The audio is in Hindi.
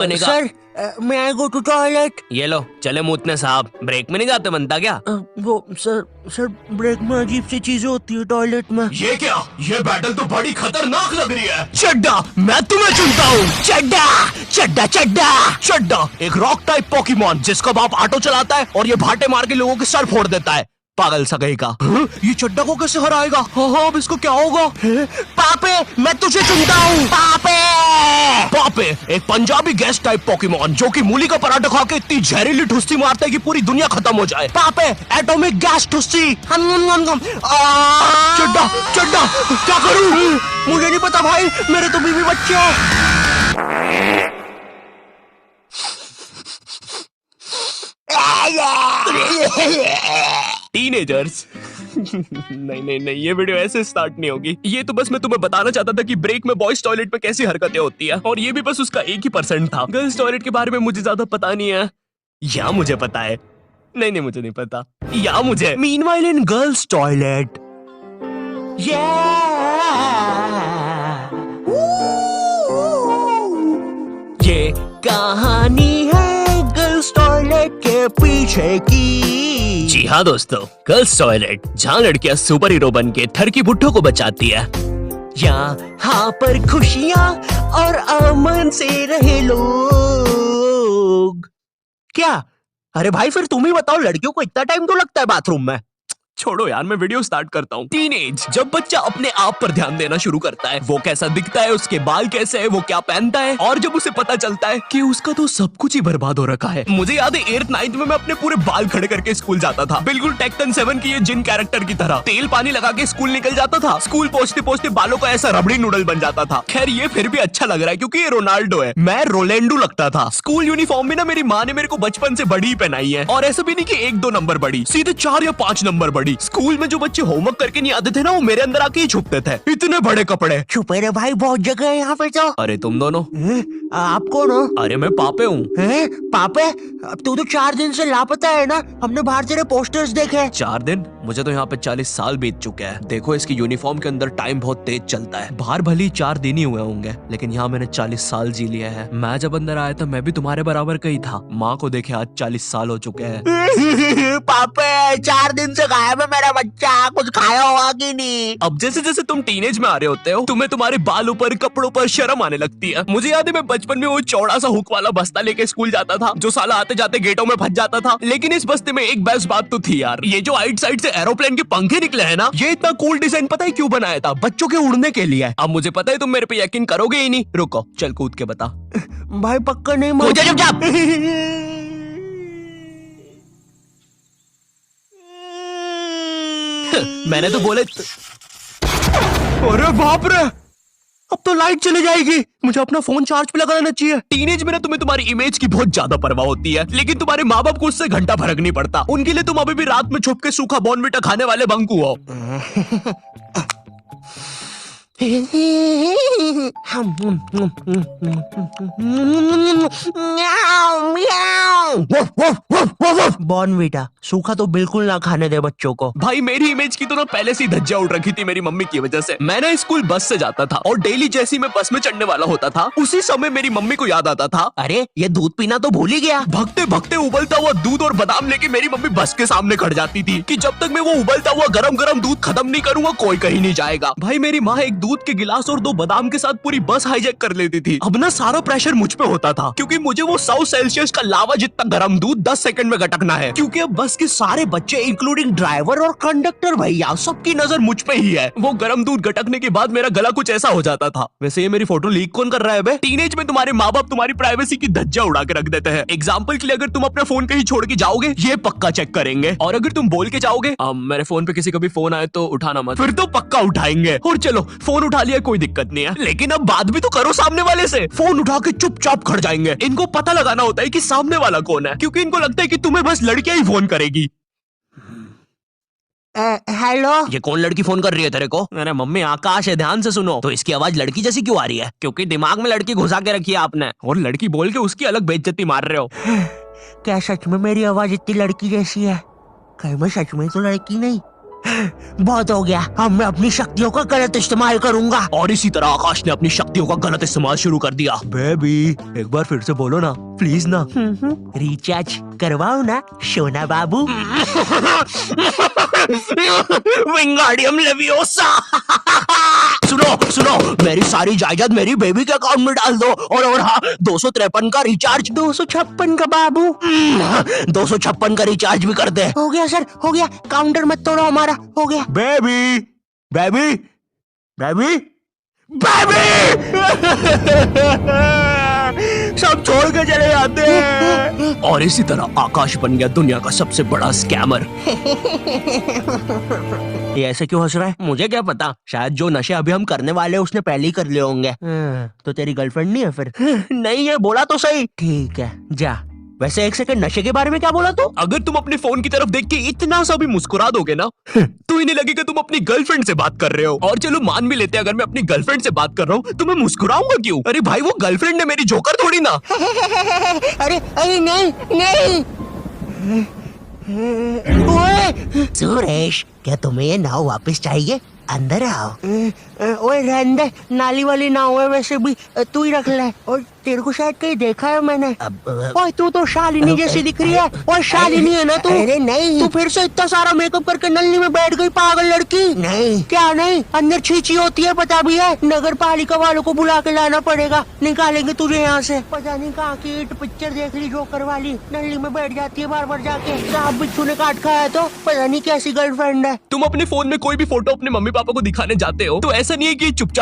बनेगा। सर, मैं आई गो टू टॉयलेट। ये लो चले मूतने साहब, ब्रेक में नहीं जाते बनता क्या? वो सर ब्रेक में अजीब सी चीजें होती है टॉयलेट में। ये क्या? ये बैटल तो बड़ी खतरनाक लग रही है। चड्डा, मैं तुम्हें चुनता हूँ। चड्डा चड्डा चड्डा चड्डा एक रॉक टाइप पोकेमॉन जिसका बाप ऑटो चलाता है और ये भाटे मार के लोगों के सर फोड़ देता है। पागल सगई का। ये चड्डा को कैसे हराएगा? हाँ, अब इसको क्या होगा? पापे, मैं तुझे चुनता हूँ। पापे पापे एक पंजाबी गैस टाइप पोकेमॉन जो कि मूली का पराठा खा के इतनी जहरीली ठुस्सी मारता है कि पूरी दुनिया खत्म हो जाए। पापे, एटॉमिक गैस ठुस्सी। चड्डा चड्डा क्या करूँ? मुझे नहीं पता भाई, मेरे तो बीवी बच्चे हैं। टीनेजर्स। नहीं, ये वीडियो ऐसे स्टार्ट नहीं होगी। ये तो बस मैं तुम्हें बताना चाहता था कि ब्रेक में बॉयज टॉयलेट में कैसी हरकतें होती है, और ये भी बस उसका 1% था। गर्ल्स टॉयलेट के बारे में मुझे ज्यादा पता नहीं है, या मुझे पता है। नहीं, मुझे नहीं पता, या मुझे। मीनवाइल इन गर्ल्स टॉयलेट, ये कहानी है गर्ल्स टॉयलेट के पीछे की। जी हाँ दोस्तों, गर्ल्स टॉयलेट जहाँ लड़कियां सुपर हीरो बन के थर की बुड्ढों को बचाती है। यहाँ पर खुशियाँ और अमन से रहे लोग। क्या? अरे भाई फिर तुम ही बताओ, लड़कियों को इतना टाइम क्यों लगता है बाथरूम में? छोड़ो यार, मैं वीडियो स्टार्ट करता हूँ। टीनेज, जब बच्चा अपने आप पर ध्यान देना शुरू करता है, वो कैसा दिखता है, उसके बाल कैसे है, वो क्या पहनता है, और जब उसे पता चलता है कि उसका तो सब कुछ ही बर्बाद हो रखा है। मुझे याद है 8th 9th में मैं अपने पूरे बाल खड़े करके स्कूल जाता था, बिल्कुल टेक्टन 7 की ये जिन कैरेक्टर की तरह। तेल पानी लगा के स्कूल निकल जाता था। स्कूल पहुंचते पहुंचते बालों का ऐसा रबड़ी नूडल बन जाता था। खैर ये फिर भी अच्छा लग रहा है क्योंकि ये रोनाल्डो है, मैं रोलेंडो लगता था। स्कूल यूनिफॉर्म भी ना मेरी माँ ने मेरे को बचपन से बड़ी पहनाई है, और ऐसा भी नहीं कि 1-2 नंबर बड़ी, सीधे 4 या 5 नंबर बड़ी। स्कूल में जो बच्चे होमवर्क करके नहीं आते थे ना, वो मेरे अंदर आके ही छुपते थे। इतने बड़े कपड़े। छुपे रे भाई, बहुत जगह है यहाँ पे तो। अरे तुम दोनों? आप कौन हो? अरे मैं पापे हूँ। पापे? अब तू तो 4 दिन से लापता है ना, हमने बाहर तेरे पोस्टर्स देखे। 4 दिन? मुझे तो यहाँ पे 40 साल बीत चुके हैं। देखो इसकी यूनिफॉर्म के अंदर टाइम बहुत तेज चलता है। बाहर भले ही 4 दिन ही हुए होंगे, लेकिन यहाँ मैंने 40 साल जी लिए हैं। मैं जब अंदर आया था मैं भी तुम्हारे बराबर का ही था। माँ को देखे आज 40 साल हो चुके हैं। पापे 4 दिन से गायब है मेरा बच्चा, कुछ खाया होगा कि नहीं? अब जैसे जैसे तुम टीनेज में आ रहे होते हो, तुम्हें तुम्हारे बालों पर, कपड़ों पर शर्म आने लगती है। मुझे याद है मैं बचपन में वो चौड़ा सा हुक वाला बस्ता लेके स्कूल जाता था, जो साला आते जाते गेटों में फंस जाता था। लेकिन इस बस्ते में एक बेस्ट बात तो थी यार, ये जो आइट साइड से एरोप्लेन के पंखे निकले हैं ना, ये इतना कूल डिजाइन पता है क्यों बनाया था? बच्चों के उड़ने के लिए। अब मुझे पता है तुम मेरे पे यकीन करोगे ही नहीं। रुको, चल कूद के बता। भाई पक्का नहीं मान। मुझे चुपचाप। मैंने तो बोले। अरे बाप रे, अब तो लाइट चली जाएगी। मुझे अपना फोन चार्ज पे लगाना चाहिए। टीनेज में ना तुम्हें तुम्हारी इमेज की बहुत ज्यादा परवाह होती है, लेकिन तुम्हारे माँ बाप को उससे घंटा फर्क नहीं पड़ता। उनके लिए तुम अभी भी रात में छुप के सूखा बॉर्नविटा खाने वाले बंकू हो। बॉर्नविटा सूखा तो बिल्कुल ना खाने दे बच्चों को। भाई मेरी इमेज की तो ना पहले से ही धज्जियां उड़ रखी थी मेरी मम्मी की वजह से। मैं ना स्कूल बस से जाता था, और डेली जैसे ही मैं बस में चढ़ने वाला होता था, उसी समय मेरी मम्मी को याद आता था, अरे ये दूध पीना तो भूल ही गया। भगते भगते उबलता हुआ दूध और बादाम लेके मेरी मम्मी बस के सामने खड़ जाती थी कि जब तक मैं वो उबलता हुआ गरम गरम दूध खत्म नहीं करूंगा कोई कहीं नहीं जाएगा। भाई मेरी माँ एक दूध के गिलास और 2 बादाम के साथ पूरी बस हाईजैक कर लेती थी। अब ना सारा प्रेशर मुझ पे होता था, क्योंकि मुझे वो 100 सेल्सियस का लावा जितना गर्म दूध 10 सेकंड में गटकना है। क्योंकि अब बस के सारे बच्चे इंक्लूडिंग ड्राइवर और कंडक्टर भैया सबकी नजर मुझ पे ही है। वो गर्म दूध गटकने के बाद मेरा गला कुछ ऐसा हो जाता था। वैसे ये मेरी फोटो लीक कौन कर रहा है बे? टीनेज में तुम्हारे माँ बाप तुम्हारी प्राइवेसी की धज्जियां उड़ा के रख देते हैं। एग्जाम्पल के लिए अगर तुम अपना फोन कहीं छोड़ के जाओगे, ये पक्का चेक करेंगे, और अगर तुम बोल के जाओगे मेरे फोन पे किसी का भी फोन आए तो उठाना मत, फिर तो पक्का उठाएंगे। और चलो फोन उठा लिया कोई दिक्कत नहीं है, लेकिन अब बात भी तो करो सामने वाले से। फोन उठा के चुपचाप खड़ जाएंगे। इनको पता लगाना होता है कि सामने वाला कौन है, क्योंकि इनको लगता है कि तुम्हें बस लड़कियां ही फोन करेगी। हेलो, ये कौन लड़की फोन कर रही है तेरे को? अरे मम्मी आकाश है, ध्यान से सुनो। तो इसकी आवाज लड़की जैसी क्यों आ रही है? क्योंकि दिमाग में लड़की घुसा के रखी है आपने, और लड़की बोल के उसकी अलग बेइज्जती मार रहे हो। क्या सच में मेरी आवाज इतनी लड़की जैसी है? कहीं मैं सच में तो लड़की नहीं? बहुत हो गया, अब मैं अपनी शक्तियों का गलत इस्तेमाल करूंगा। और इसी तरह आकाश ने अपनी शक्तियों का गलत इस्तेमाल शुरू कर दिया। बेबी एक बार फिर से बोलो ना प्लीज ना। रिचार्ज करवाओ ना सोना बाबू। विंगाडियम लेवियोसा। सुनो सुनो, मेरी सारी जायदाद मेरी बेबी के अकाउंट में डाल दो। और हाँ, 253 का रिचार्ज। 256 का बाबू। 256 का रिचार्ज भी कर दे। हो गया सर, हो गया, काउंटर मत तोड़ो हमारा, हो गया। Baby baby baby baby. सब छोड़ के चले जाते हैं। और इसी तरह आकाश बन गया दुनिया का सबसे बड़ा स्कैमर। ये ऐसे क्यों हंस रहा है? मुझे क्या पता, शायद जो नशे अभी हम करने वाले हैं उसने पहले ही कर लिए होंगे। तो तेरी गर्लफ्रेंड नहीं है फिर? नहीं है, बोला तो सही। ठीक है, जा। वैसे एक सेकंड, नशे के बारे में क्या बोला तू? अगर तुम अपने फोन की तरफ देख के इतना सा भी मुस्कुरा दोगे ना तो इन्हें लगेगा तुम अपनी गर्लफ्रेंड से बात कर रहे हो। और चलो मान भी लेते हैं अगर मैं अपनी गर्लफ्रेंड से बात कर रहा हूँ तो मैं मुस्कुराऊंगा क्यों? अरे भाई वो गर्लफ्रेंड है मेरी, जोकर थोड़ी ना। अरे अरे नहीं नहीं। ओए सुरेश, क्या तुम्हें ये नाव वापस चाहिए? अंदर आओ। ओए रहने दे, नाली वाली नाव है वैसे भी, तू ही रख ले। और तेरे को शायद कहीं देखा है मैंने। ओए तू तो शालिनी जैसी दिख रही है। ओए शालिनी है ना तू? अरे नहीं, तू फिर से इतना सारा मेकअप करके नल्ली में बैठ गई पागल लड़की। नहीं क्या नहीं, अंदर छींची होती है पता भी है। नगर पालिका वालों को बुला के लाना पड़ेगा, निकालेंगे तुझे यहाँ से। पता नहीं कहाँ की इट पिक्चर देख ली जोकर वाली, नल्ली में बैठ जाती है बार बार जाके। सांप बिच्छू ने काट खाया तो पता नहीं कैसी गर्लफ्रेंड है। तुम अपने फोन में कोई भी फोटो अपने मम्मी पापा को दिखाने जाते हो तो ऐसा नहीं है कि चुपचाप